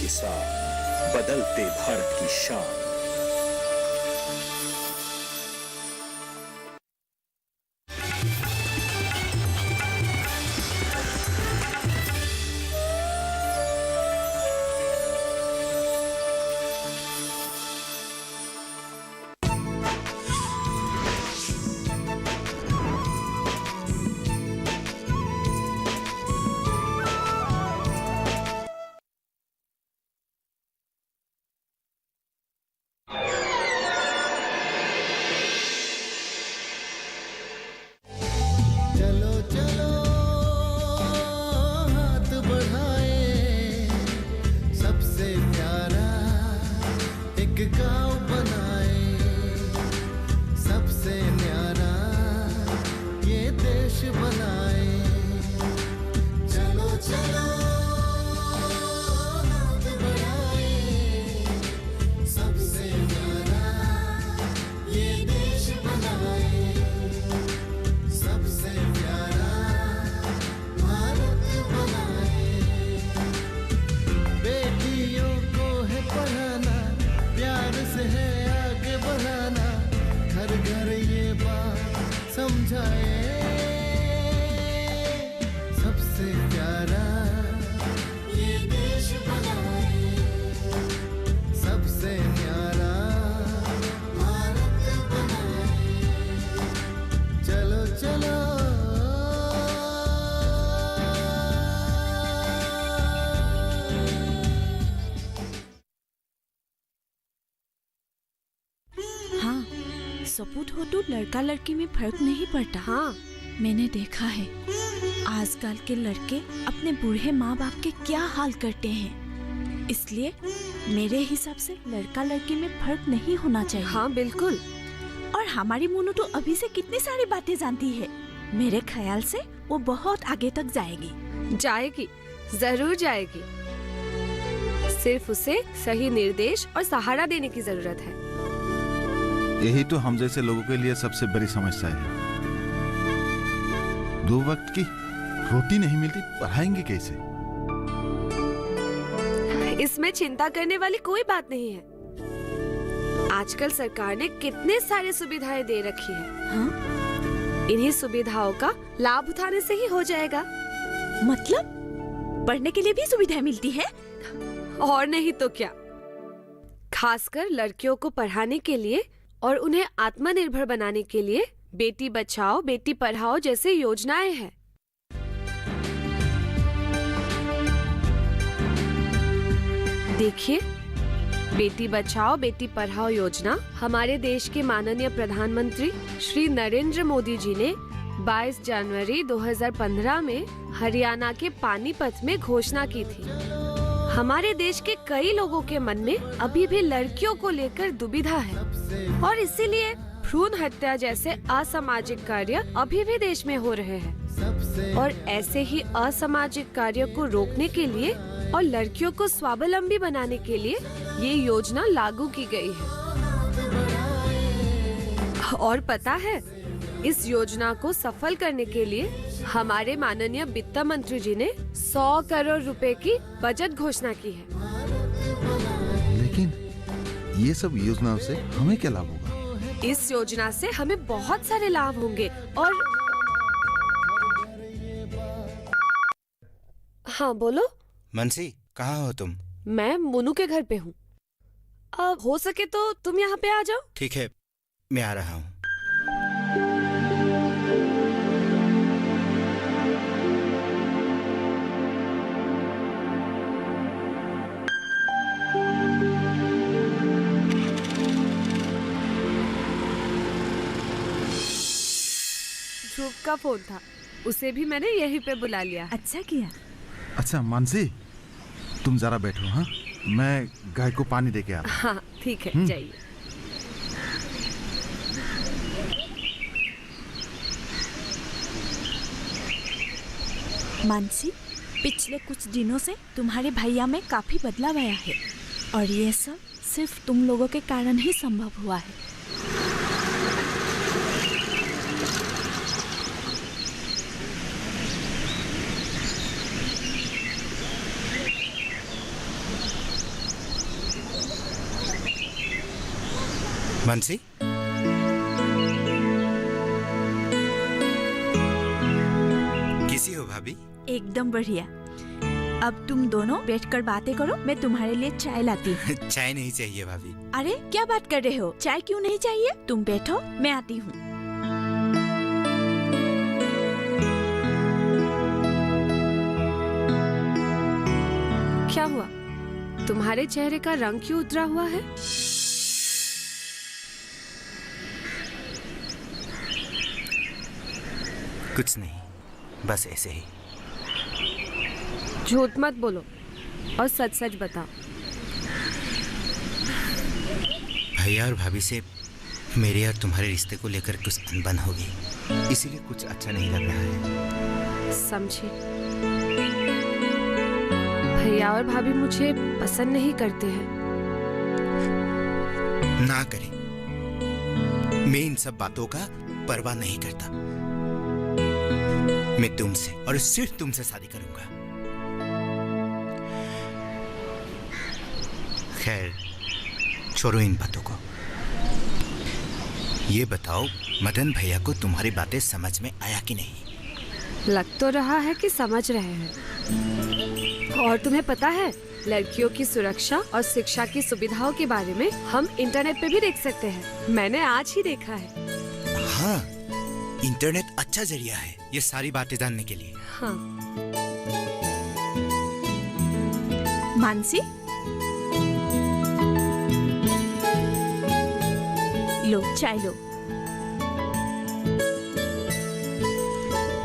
के साथ बदलते भारत की शान। सपूत हो तो लड़का लड़की में फर्क नहीं पड़ता। हाँ, मैंने देखा है आजकल के लड़के अपने बूढ़े माँ बाप के क्या हाल करते हैं। इसलिए मेरे हिसाब से लड़का लड़की में फर्क नहीं होना चाहिए। हाँ बिल्कुल। और हमारी मोनू तो अभी से कितनी सारी बातें जानती है। मेरे ख्याल से वो बहुत आगे तक जाएगी। जाएगी, जरूर जाएगी। सिर्फ उसे सही निर्देश और सहारा देने की जरूरत है। यही तो हम जैसे लोगों के लिए सबसे बड़ी समस्या है। 2 वक्त की रोटी नहीं मिलती, पढ़ाएंगे कैसे? इसमें चिंता करने वाली कोई बात नहीं है। आजकल सरकार ने कितने सारे सुविधाएं दे रखी है। हाँ? इन्हीं सुविधाओं का लाभ उठाने से ही हो जाएगा। मतलब पढ़ने के लिए भी सुविधाएं मिलती है? और नहीं तो क्या। खासकर लड़कियों को पढ़ाने के लिए और उन्हें आत्मनिर्भर बनाने के लिए बेटी बचाओ बेटी पढ़ाओ जैसे योजनाएं हैं। देखिए, बेटी बचाओ बेटी पढ़ाओ योजना हमारे देश के माननीय प्रधानमंत्री श्री नरेंद्र मोदी जी ने 22 जनवरी 2015 में हरियाणा के पानीपत में घोषणा की थी। हमारे देश के कई लोगों के मन में अभी भी लड़कियों को लेकर दुविधा है और इसीलिए भ्रूण हत्या जैसे असामाजिक कार्य अभी भी देश में हो रहे हैं। और ऐसे ही असामाजिक कार्यों को रोकने के लिए और लड़कियों को स्वावलंबी बनाने के लिए ये योजना लागू की गई है। और पता है, इस योजना को सफल करने के लिए हमारे माननीय वित्त मंत्री जी ने 100 करोड़ रुपए की बजट घोषणा की है। लेकिन ये सब योजनाओं से हमें क्या लाभ होगा? इस योजना से हमें बहुत सारे लाभ होंगे। और हाँ बोलो। मनसी, कहाँ हो तुम? मैं मोनू के घर पे हूँ। अब हो सके तो तुम यहाँ पे आ जाओ। ठीक है, मैं आ रहा हूँ। ध्रुव का फोन था, उसे भी मैंने यहीं पे बुला लिया। अच्छा किया। अच्छा मानसी, तुम जरा बैठो। हाँ, मैं गाय को पानी दे के आ रहा हूँ। हाँ ठीक है, जाइए। मानसी, पिछले कुछ दिनों से तुम्हारे भैया में काफी बदलाव आया है और ये सब सिर्फ तुम लोगों के कारण ही संभव हुआ है। मानसी, कैसी हो भाभी? एकदम बढ़िया। अब तुम दोनों बैठकर बातें करो, मैं तुम्हारे लिए चाय लाती हूँ। चाय नहीं चाहिए भाभी। अरे क्या बात कर रहे हो, चाय क्यों नहीं चाहिए? तुम बैठो, मैं आती हूँ। क्या हुआ? तुम्हारे चेहरे का रंग क्यों उतरा हुआ है? कुछ नहीं, बस ऐसे ही। झूठ मत बोलो और सच सच बताओ। भैया और भाभी से मेरे और तुम्हारे रिश्ते को लेकर कुछ अनबन हो गई, इसीलिए कुछ अच्छा नहीं लग रहा है। समझे? भैया और भाभी मुझे पसंद नहीं करते हैं। ना करें, मैं इन सब बातों का परवाह नहीं करता। मैं तुमसे और सिर्फ तुमसे शादी करूंगा। खैर, छोड़ो इन बातों को। ये बताओ, मदन भैया को तुम्हारी बातें समझ में आया कि नहीं? लग तो रहा है कि समझ रहे हैं। और तुम्हें पता है, लड़कियों की सुरक्षा और शिक्षा की सुविधाओं के बारे में हम इंटरनेट पे भी देख सकते हैं। मैंने आज ही देखा है। हाँ, इंटरनेट अच्छा जरिया है ये सारी बातें जानने के लिए। हाँ। मानसी, लो चाय लो।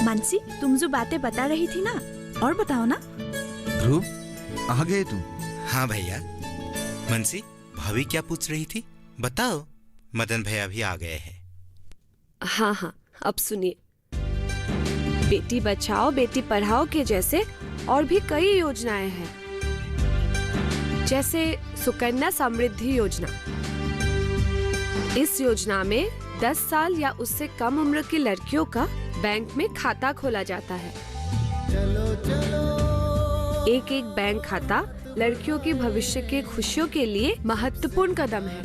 मानसी, तुम जो बातें बता रही थी ना, और बताओ ना। ध्रुव, आ गए तुम? हाँ भैया। मानसी, भाभी क्या पूछ रही थी? बताओ। मदन भैया भी आ गए हैं। हाँ हाँ, अब सुनिए। बेटी बचाओ बेटी पढ़ाओ के जैसे और भी कई योजनाएं हैं, जैसे सुकन्या समृद्धि योजना। इस योजना में 10 साल या उससे कम उम्र की लड़कियों का बैंक में खाता खोला जाता है। एक एक बैंक खाता लड़कियों के भविष्य के खुशियों के लिए महत्वपूर्ण कदम है।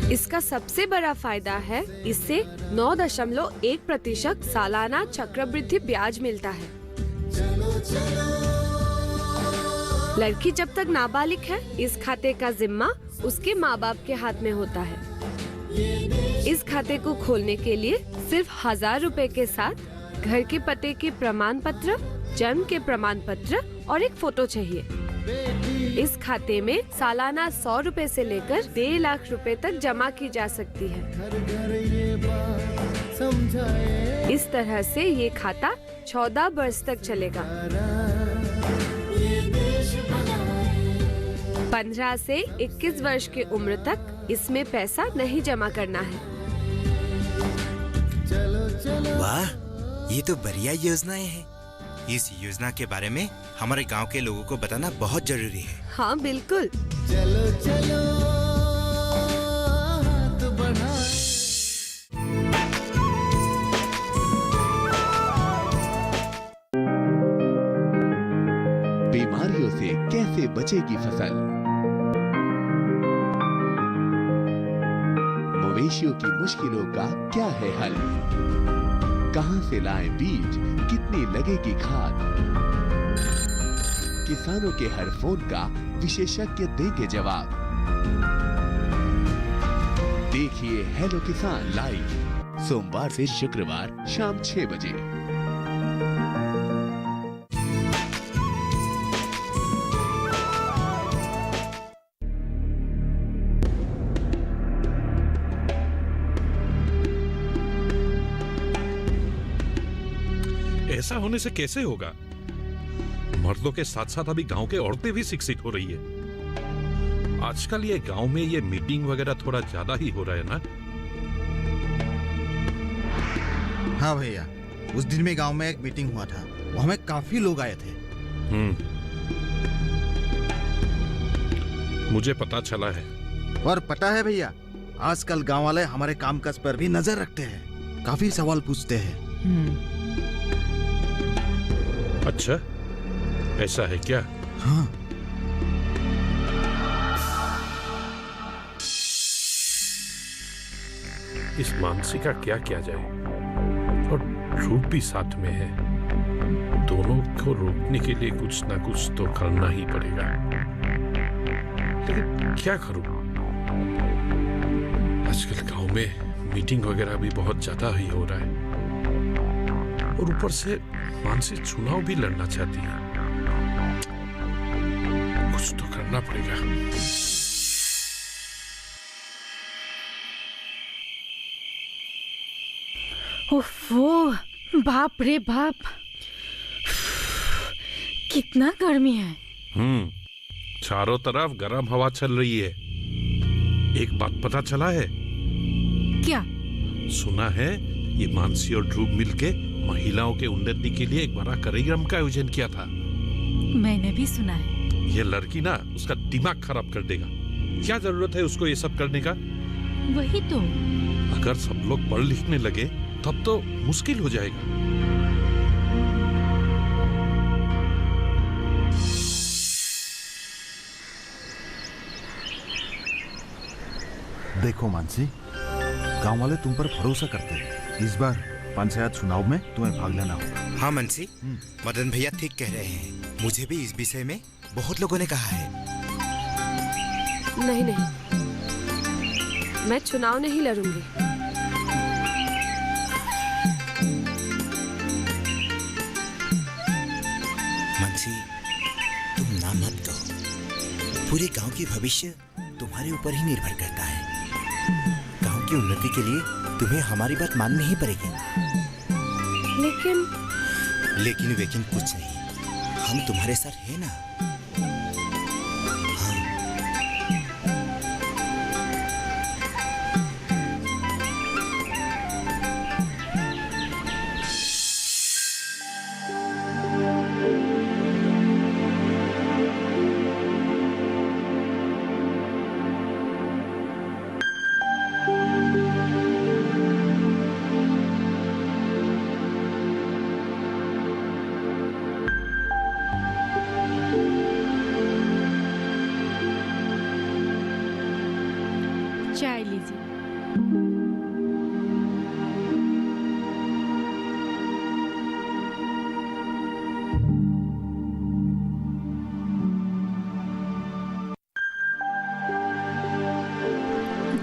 इसका सबसे बड़ा फायदा है, इससे 9.1% सालाना चक्रवृद्धि ब्याज मिलता है। लड़की जब तक नाबालिग है, इस खाते का जिम्मा उसके माँ बाप के हाथ में होता है। इस खाते को खोलने के लिए सिर्फ 1000 रुपए के साथ घर के पते के प्रमाण पत्र, जन्म के प्रमाण पत्र और एक फोटो चाहिए। इस खाते में सालाना 100 रुपए से लेकर 1.5 लाख रुपए तक जमा की जा सकती है। इस तरह से ये खाता 14 वर्ष तक चलेगा। 15 से 21 वर्ष की उम्र तक इसमें पैसा नहीं जमा करना है। वाह, ये तो बढ़िया योजनाएं हैं। इस योजना के बारे में हमारे गांव के लोगों को बताना बहुत जरूरी है। हाँ बिल्कुल। चलो चलो हाथ बढ़ा। बीमारियों से कैसे बचेगी फसल? मवेशियों की मुश्किलों का क्या है हल? कहां से लाएं बीज, कितनी लगेगी खाद? किसानों के हर फोन का विशेषज्ञ देंगे जवाब। देखिए हेलो किसान लाइव, सोमवार से शुक्रवार शाम 6 बजे। ऐसा होने से कैसे होगा? मर्दों के साथ साथ अभी गांव के औरतें भी शिक्षित हो रही है। आजकल ये गांव में ये मीटिंग वगैरह थोड़ा ज्यादा ही हो रहा है ना? हाँ भैया, उस दिन में गांव में एक मीटिंग हुआ था, वहां में काफी लोग आए थे। मुझे पता चला है। और पता है भैया, आजकल गांव वाले हमारे कामकाज पर भी नजर रखते हैं, काफी सवाल पूछते हैं। अच्छा, ऐसा है क्या? हाँ। इस मानसी का क्या किया जाए, और ध्रुव भी साथ में है। दोनों को रोकने के लिए कुछ ना कुछ तो करना ही पड़ेगा, लेकिन क्या करूं? आजकल गांव में मीटिंग वगैरह भी बहुत ज्यादा ही हो रहा है, और ऊपर से मानसी चुनाव भी लड़ना चाहती है। कुछ तो करना पड़ेगा। ओफो, बाप रे बाप, कितना गर्मी है। चारों तरफ गर्म हवा चल रही है। एक बात पता चला है? क्या? सुना है ये मानसी और ध्रुव मिलके महिलाओं के उन्नति के लिए एक बड़ा कार्यक्रम का आयोजन किया था। मैंने भी सुना है। ये लड़की ना उसका दिमाग खराब कर देगा। क्या जरूरत है उसको ये सब करने का? वही तो। अगर सब लोग पढ़ लिखने लगे तब तो मुश्किल हो जाएगा। देखो मानसी, गांव वाले तुम पर भरोसा करते हैं। इस बार पंचायत चुनाव में तुम्हें भाग लेना होगा। हाँ मनसी, मदन भैया ठीक कह रहे हैं। मुझे भी इस विषय में बहुत लोगों ने कहा है। नहीं नहीं, मैं चुनाव नहीं लड़ूंगी। मनसी, तुम ना मत कहो। पूरे गांव की भविष्य तुम्हारे ऊपर ही निर्भर करता है। गांव की उन्नति के लिए तुम्हें हमारी बात माननी ही पड़ेगी। लेकिन कुछ नहीं, हम तुम्हारे साथ हैं ना। चाय लीजिए।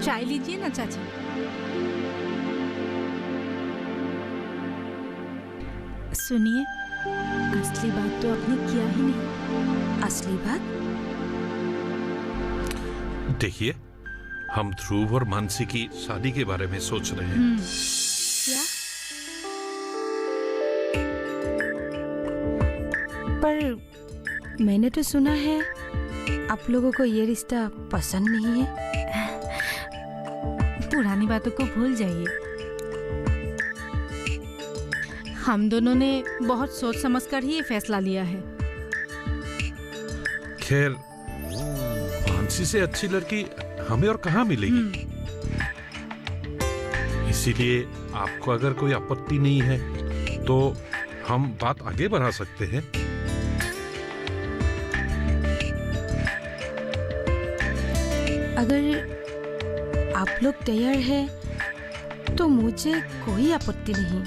चाय लीजिए ना चाची। सुनिए, असली बात तो आपने किया ही नहीं। असली बात? देखिए, हम ध्रुव और मानसी की शादी के बारे में सोच रहे हैं। क्या? पर मैंने तो सुना है आप लोगों को ये रिश्ता पसंद नहीं है। पुरानी बातों को भूल जाइए। हम दोनों ने बहुत सोच समझकर ही ये फैसला लिया है। खैर, मानसी से अच्छी लड़की हमें और कहाँ मिलेगी। इसीलिए आपको अगर कोई आपत्ति नहीं है तो हम बात आगे बढ़ा सकते हैं। अगर आप लोग तैयार हैं तो मुझे कोई आपत्ति नहीं।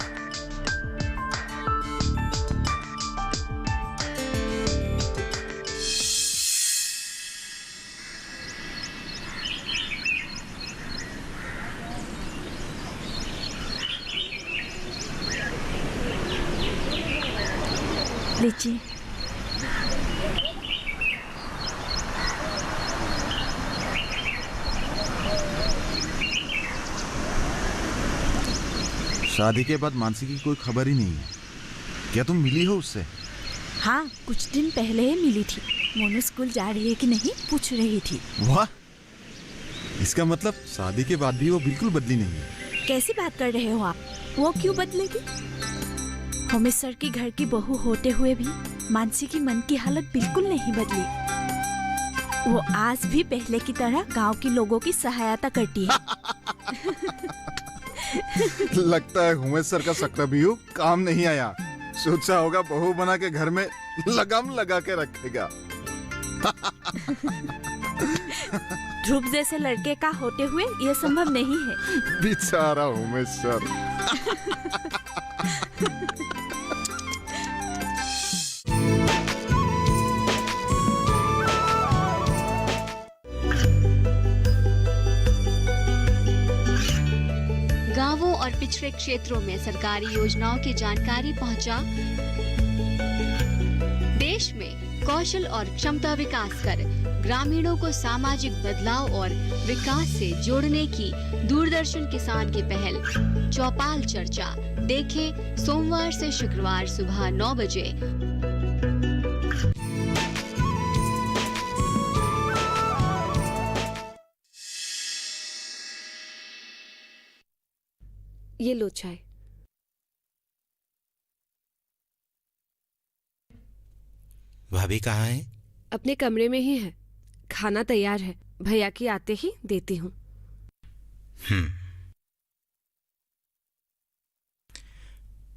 लीजिए। शादी के बाद मानसी की कोई खबर ही नहीं है। क्या तुम मिली हो उससे? हाँ, कुछ दिन पहले ही मिली थी। मोनू स्कूल जा रही है कि नहीं पूछ रही थी। वाह, इसका मतलब शादी के बाद भी वो बिल्कुल बदली नहीं है। कैसी बात कर रहे हो आप? वो क्यों बदलेगी? होमिस सर की घर की बहू होते हुए भी मानसी की मन की हालत बिल्कुल नहीं बदली। वो आज भी पहले की तरह गांव के लोगों की सहायता करती है। लगता है होमिस सर का सक्राबियू काम नहीं आया। सोचा होगा बहू बना के घर में लगाम लगा के रखेगा। ध्रुव जैसे लड़के का होते हुए यह संभव नहीं है। बेचारा उमेश सर। गांवों और पिछड़े क्षेत्रों में सरकारी योजनाओं की जानकारी पहुंचा। देश में कौशल और क्षमता विकास कर ग्रामीणों को सामाजिक बदलाव और विकास से जोड़ने की दूरदर्शन किसान की पहल चौपाल चर्चा देखें सोमवार से शुक्रवार सुबह 9 बजे। ये लो चाय। भाभी कहाँ है? अपने कमरे में ही है, खाना तैयार है, भैया की आते ही देती हूँ।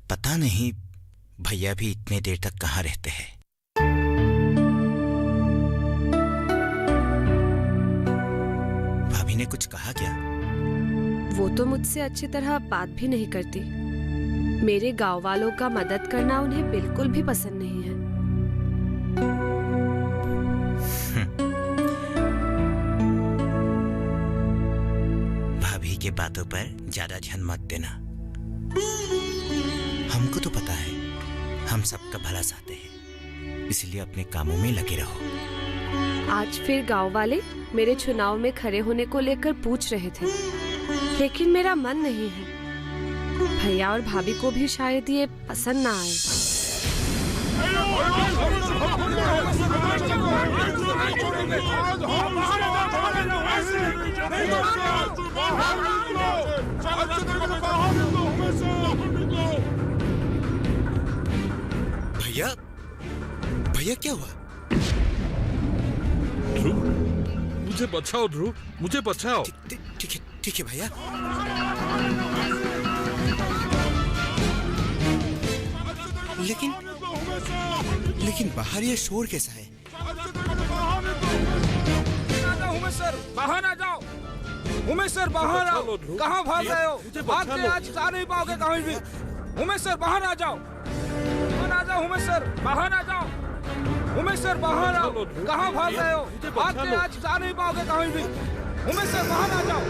पता नहीं भैया भी इतने देर तक कहाँ रहते हैं। भाभी ने कुछ कहा क्या? वो तो मुझसे अच्छी तरह बात भी नहीं करती। मेरे गांव वालों का मदद करना उन्हें बिल्कुल भी पसंद नहीं है। भाभी के बातों पर ज्यादा ध्यान मत देना। हमको तो पता है हम सबका भला चाहते हैं, इसलिए अपने कामों में लगे रहो। आज फिर गांव वाले मेरे चुनाव में खड़े होने को लेकर पूछ रहे थे, लेकिन मेरा मन नहीं है। भैया और भाभी को भी शायद ये पसंद ना आए। भैया, भैया क्या हुआ? ध्रुव, मुझे बचाओ ध्रुव, मुझे बचाओ। ठीक है भैया। लेकिन बाहर ये शोर कैसा है? उमेश सर बाहर आ जाओ। उमेश सर बाहर आओ। कहाँ भाग रहे हो? भाग के आज जा नहीं पाओगे कहीं भी। उमेश सर बाहर आ जाओ। उमेश सर बाहर आ जाओ। उमेश सर बाहर आओ। कहाँ भाग रहे हो? भाग के आज जा नहीं पाओगे कहीं भी। उमेश सर बाहर आ जाओ।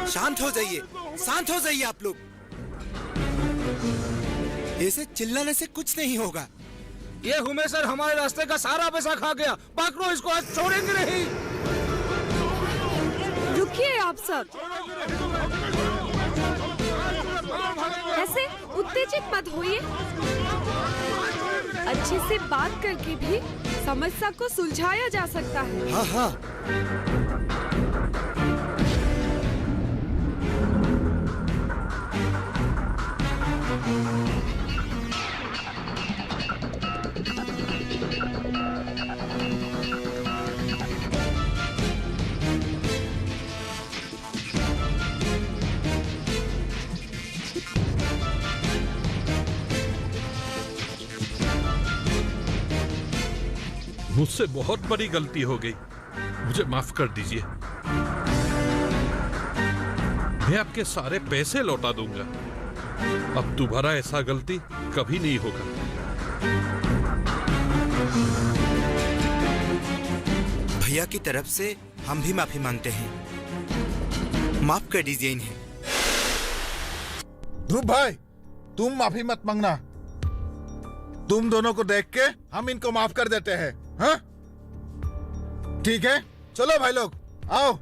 शांत हो जाइए आप लोग। ऐसे चिल्लाने से कुछ नहीं होगा। ये उमेश सर हमारे रास्ते का सारा पैसा खा गया। पकड़ो इसको, आज छोड़ेंगे नहीं। रुकिए आप सब, ऐसे उत्तेजित मत होइए। अच्छे से बात करके भी समस्या को सुलझाया जा सकता है। हाँ। मुझसे बहुत बड़ी गलती हो गई, मुझे माफ कर दीजिए। मैं आपके सारे पैसे लौटा दूंगा। अब दोबारा ऐसा गलती कभी नहीं होगा। भैया की तरफ से हम भी माफी मांगते हैं। माफ कर दीजिए इन्हें। ध्रुव भाई, तुम माफी मत मांगना। तुम दोनों को देख के हम इनको माफ कर देते हैं। हाँ? ठीक है, चलो भाई लोग आओ।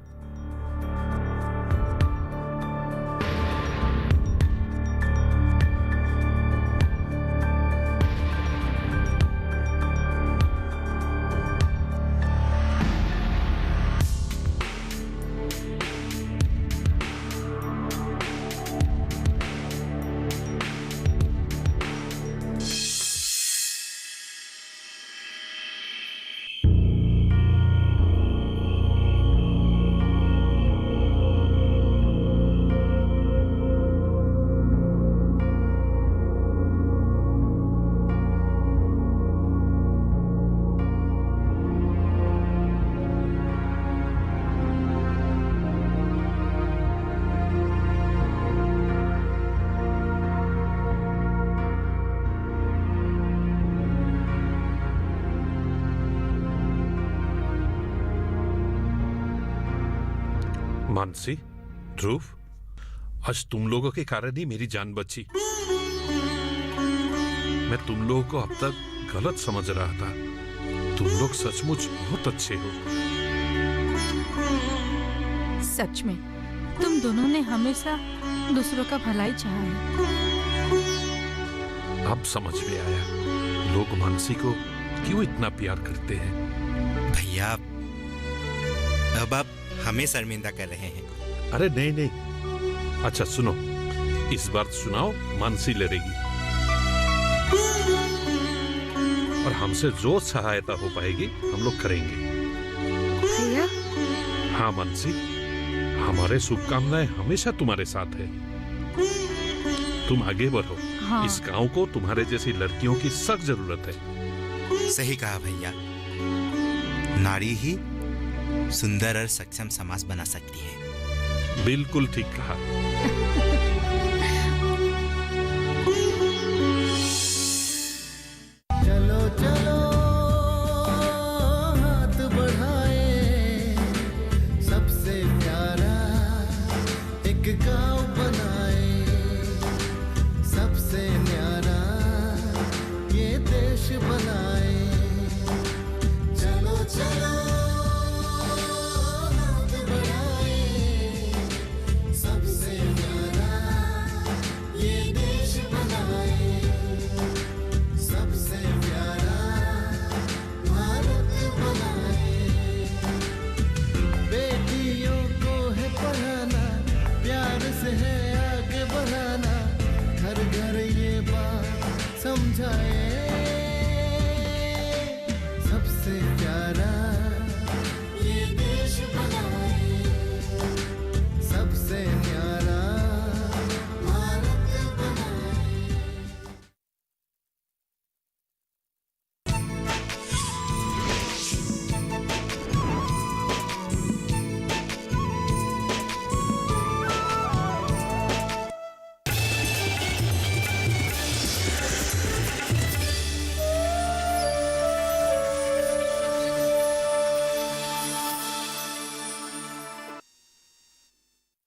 मानसी, ध्रुव, आज तुम लोगों के कारण ही मेरी जान बची। मैं तुम लोगों को अब तक गलत समझ रहा था। तुम लोग सचमुच बहुत अच्छे हो। सच में तुम दोनों ने हमेशा दूसरों का भलाई चाहा है। अब समझ में आया लोग मानसी को क्यों इतना प्यार करते हैं। भैया अब आप हमें शर्मिंदा कर रहे हैं। अरे नहीं नहीं, अच्छा सुनो, इस बार सुनाओ मानसी लड़ेगी और हमसे जो सहायता हो पाएगी हम लोग करेंगे। भैया हाँ मानसी, हमारे शुभकामनाएं हमेशा तुम्हारे साथ है। तुम आगे बढ़ो। हाँ। इस गांव को तुम्हारे जैसी लड़कियों की सख्त जरूरत है। सही कहा भैया, नारी ही सुंदर और सक्षम समाज बना सकती है। बिल्कुल ठीक कहा। चलो चलो हाथ बढ़ाए, सबसे प्यारा एक गांव बनाए, सबसे न्यारा ये देश बनाए। चलो चलो हाथ बढ़ाए, सबसे न्यारा ये देश बनाए, सबसे प्यारा भारत बनाए। बेटियों को है पढ़ाना, प्यार से है आगे बढ़ाना, घर घर ये बात समझाए